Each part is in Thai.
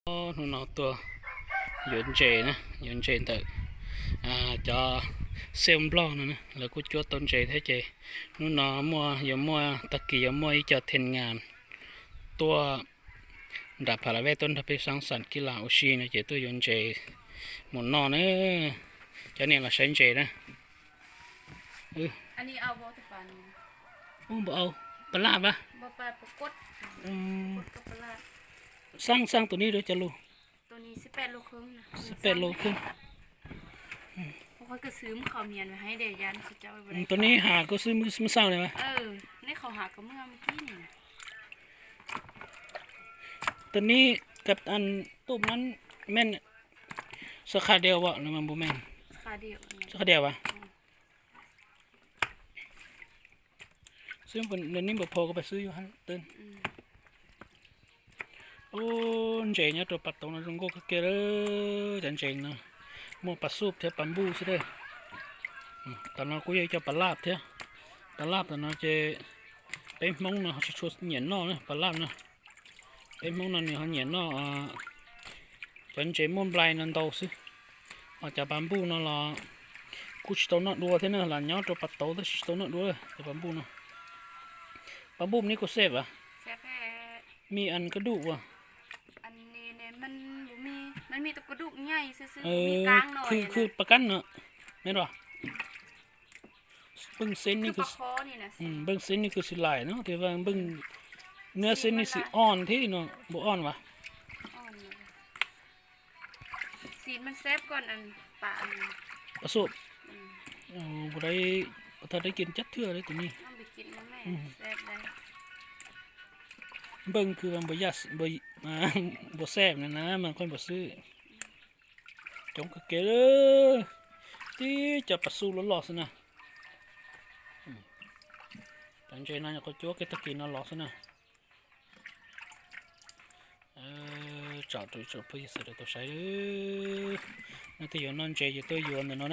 nó nó tua yến chè nè yến chè tự cho xem blog nữa nè là cô chúa tôn chè thế chè nó mua giờ mua tất kỳ giờ mua cho thiên ngàn tua đạp phải là về tôn thập sáng sản kia là oxy này chè tôi yến chè một nọ nữa cho nên là sáng chè nèอันนี้เอาบ่ตะปาน บ่เอาปลาปะ บ่ปลาปกดกับปลา sangตัวนี้ด้วยจะรู้ ตัวนี้18โลครึ่งนะ 18โลครึ่ง เพราะเขาก็ซื้อข้าวเมียนไว้ให้เดี๋ยวยันสิเจ้าไว้บ่ได้ ตัวนี้หาก็ซื้อมือเศร้าเลยไหม นี่เขาหากับเมื่อกี้นี่นะ ตัวนี้กับอันตุ่มนั้นแม่นสาขาเดียววะหรือมันบ่แม่น ค่าเดียวนะ สาขาเดียววะซื้อเดี๋ยวนี้บ่พอก็ไปซื้ออยู่หั่นตื่นโอ้เจ๋งเนี่ยตัวปัดตรงนั้นตรงก็เกลือจันเจ๋งเนาะมัวปัดซุปเทปันบูซิเด้ตอนนั้นกูอยากจะปลาบเถอะปลาบตอนนั้นจะเป็นมงเนาะเขาจะชวนเหนียนนอเนาะปลาบเนาะเป็นมงนั่นเนี่ยเขาเหนียนนอจันเจ๋งมุนปลายนั่นโตซิอาจจะปันบูนั่นละกูชิโตนั่นดูเท่านั้นละเนาะตัวปัดโตตัวชิโตนั่นดูเลยตัวปันบูเนาะปันบูนี่กูเซฟอ่ะ แซ่บแท้ มีอันกระดูกว่ะ อันนี้เนี่ยมันบ่มีมันมีแตะกระดูกใหญ่ซื่อ เอ ๆมี อก ลางหน่อย คือประกันเนาะแม่นบ่เบิ่งเส้น คื นี่ อ คื ป อ ลาคอนี่นะ เบิ่งเส้นนี่คือสิหลายเนาะแต่ว่าเบิ่งเนื้อเส้นนี่สิอ่อนที่เนาะบ่อ่อนวะ อ่อนเลยสีมันแซ่บก่อนอันปลาอันนี้ ประสบ อืม บ่ได้ถ้าได้กินจัดเทื่อเลยตัวนี้ เอาไปกินนะแม่แซ่บได้ เบิ่งคือมันบ่ยัสบ่บ่แซ่บนั่นนะมันค่อยบ่ซื้อจงกะเกเด้อที่จะปะสู้หล่อๆซะนะตั้งใจนะก็จั่วqueตะกินหล่อๆซะนะ找对这不意思的都晒了，那都有那这也都有的呢，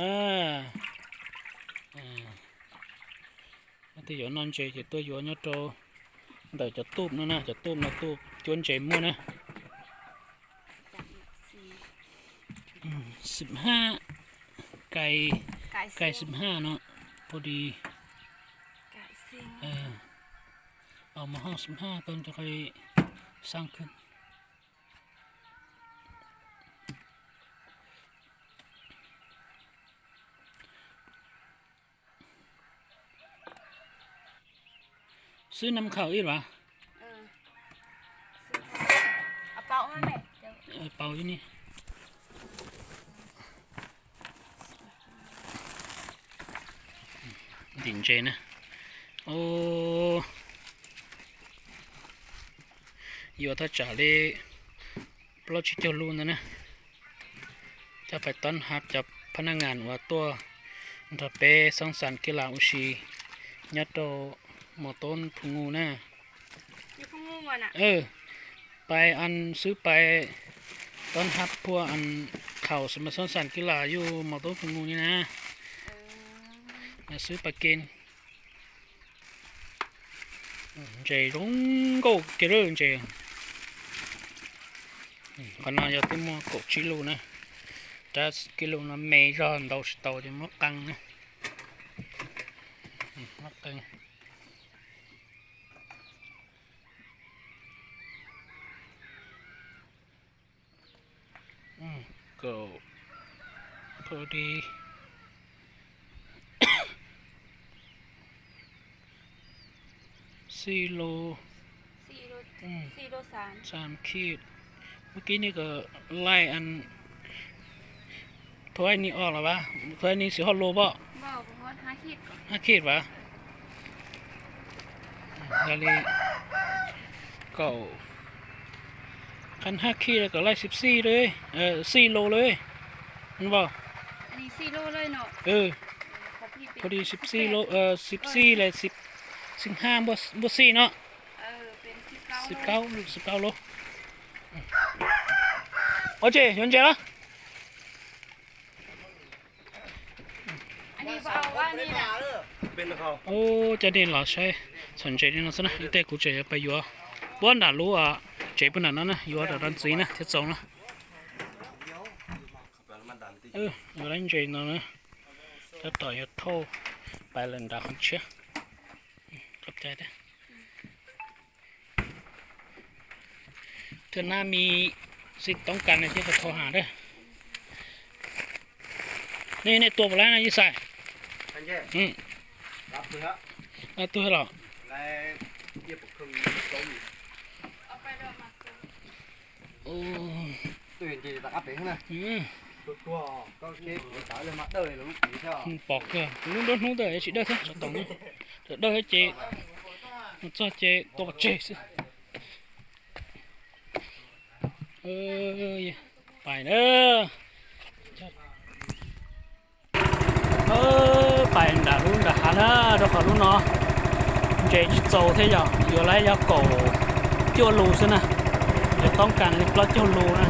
那都有那这也都有那着，แต่จะตูบนะจะตูบนะตูบจวนเจมั่วนะ จับสี 15ไก่ ไก่ 15เนาะพอดี ไก่ซิง เอามาห้อง15ต้นจะค่อยสร้างขึ้นซื้อน้ำข้าวอีกวะ เอาเปล่ามาแม่เดี๋ยว เป่าอยู่นี่ดิ่งเจนะโอ้ยถ้าจ่าเลยเราชิจลูนนะจะไปต้อนรับจากพนักงานว่าตัวถ้าไปสังสรรค์กีฬาอุชียัดโตหมอต้นพุงูนะ นี่พวกงูมันอ่ะ ไปอันซื้อไปต้อนรับพวกอันเข่าสมาสังสรรค์กีฬาอยู่หมอต้นพุงูนี่นะมาซื้อไปกินเจรุงโกเกลือเจcòn nào giờ tôi mua cổ chỉ luôn nè ra kilo nó mè ra đầu tàu thì mất căng nè mất căng cổ thôi đi silo 4 โล 3 3 ขีดเมื่อกี้นี่ก็ไล่อันถ้วยนี้ออกแล้ววะถ้วยนี้สิฮอลโลบ่ บอกว่า5 ขีดก่อน 5 ขีดวะแล้วนี่ก็คัน5 ขีดแล้วก็ไล่14เลย4 โลเลยมันบ่ อันนี้4 โลเลยเนาะ พอดี14 โล14เลย15บ่4เนาะ เป็น19 โล어제 현재라 อันนี้บอกว่านี่นะ เป็นเขา 오 저리 라샤 선제리는 선아 이때 구제에 빠요 원다 루아 chế bên nào nè vô ở đằng dưới nè thiết sống nè vô đánh chế nó nè ta tỏi hết thô bài lần đã không chết cấp trái đấy thưa naมีสิต้องการในที่จะโทรหาด้วยนี่ตัวอะไรนะยี่สาย anh chứ อืม รับเถอะ เอาตัวให้เรา แล้วเยี่ยมครึ่งต้ม เอาไปเด้อมาซื้อ โอ้ ตื่นจีตักอัพไปข้างใน อืม ตัวก็เค้กสาวเลยมาเตยแล้วลูกผีใช่ป่ะ ปอกcơ luôn đốt không đợi chị đợi thế cho tổng đợi đợi hết chị cho chị to bạc chị phải nữa phải đã luôn đã hả nữa đâu khỏi luôn nó chị dầu thế giờ vừa lấy cho cổ chưa lù xem nè đểต้องการเล็กล้อchưa lù nè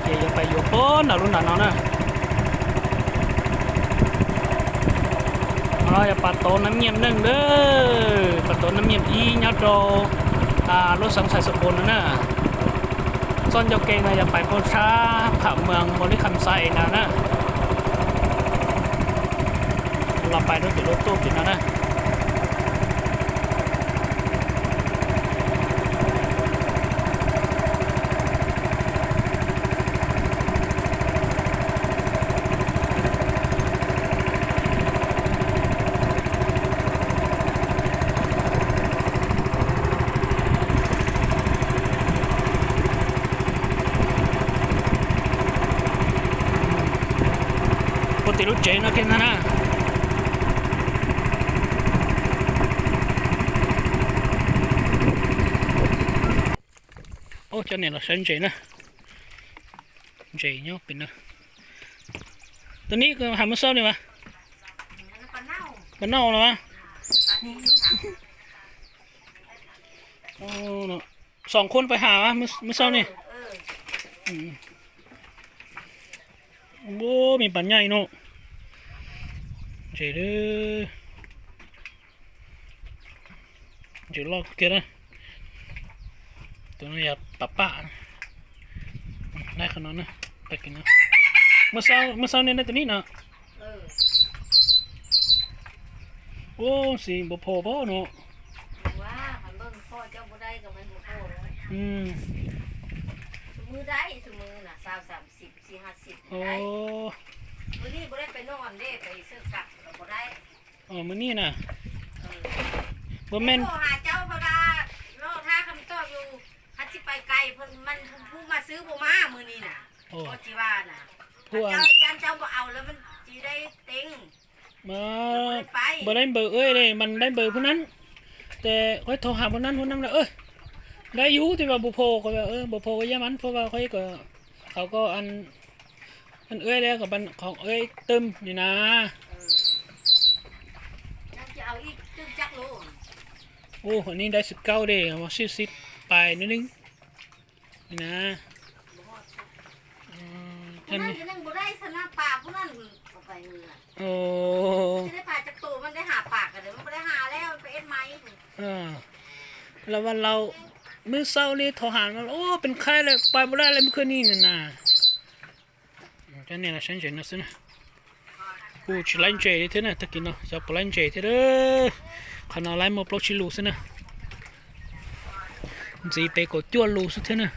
chịจะไปอยู่ป้อนnào luôn đã nó nèเราจะปัดโตน้ำเงียบนึ่งเด้อปัดโตน้ำเงียบอีเนาะโตรถสังสายสกุลนะซ่อนเจ้าเก่งนะจะไปโพชาผ่าเมืองบริคัมไซนะเราไปด้วยรถตู้กินนะปกติรถเจ๊นะกินนะโอ้เจ้าเนี่ยเราใช้เจ๊นะเจ๊เนี่ยเป็นนะตัวนี้ก็ทำมาเศร้าดีวะ ปลาเน่า มันเน่าแล้ววะ ปลานี้อยู่ค่ะ โอ้เนาะสองคนไปหาวะเมื่อเช้านี่โอ้มีปัญญาเนาะเจ๋อเด้อเจ๋อลอกเกลือนะตัวนี้อยากปะปะได้ขนาดนะไปกินนะเมื่อเช้านี่ได้ตัวนี้นะโอ้สิบ่พอบ่เนาะ ว่าคันเบิ่งพ่อเจ้าบ่ได้ก็มันบ่พอเลย สมือได้สมือน่ะ20 30 40 โอ้ ได้มื้อนี้บ่ได้ไปนอนเด้ไปซื้อกลับก็บ่ได้ มื้อนี้น่ะบ่แม่น โทรหาเจ้าเพราะว่ารอท่าคำตอบอยู่คันสิไปไกลเพิ่นมันผู้มาซื้อบ่มามื้อนี้น่ะ โอ้ ก็สิว่าน่ะ ผู้อัน เจ้าบ่เอาแล้วมันสิได้เต็ง มา ไป บ่ได้เบอร์เอ้ยเลยมันได้เบอร์ผู้นั้นแต่ค่อยโทรหาผู้นั้นแล้วได้อยู่แต่ว่าบ่พอก็ว่าบ่พอก็อย่ามันเพราะว่าค่อยก็เขาก็อันเอ้ยแล้วก็บันของเอ้ยตึมนี่นะ เจ้าจะเอาอีกตึ้งจักโล โอ้อันนี้ได้19เด้ว่า40ไปนิดนึงนี่นะ ผู้นั้นก็ยังบ่ได้สนะปากผู้นั้นเอาไปนี่น่ะ โอ้ สิได้ปากจักโตมันได้หาปากกันเด้อมันบ่ได้หาแล้วมันไปเอ็ดไม้ แล้ววันเรามื้อเช้านี่โทรหามันโอ้เป็นไข้เลยไปบ่ได้เลยเมื่อคืนนี้นี่นะจังเนี่ยนะฉันเห็นนะสินะกูชิลันเจเท่านะตะกี้เนาะจะปลันเจเท่าเด้อขนาดไล่มาปลอกชิลูสินะจีไปกดจวนลูสุดเท่านะ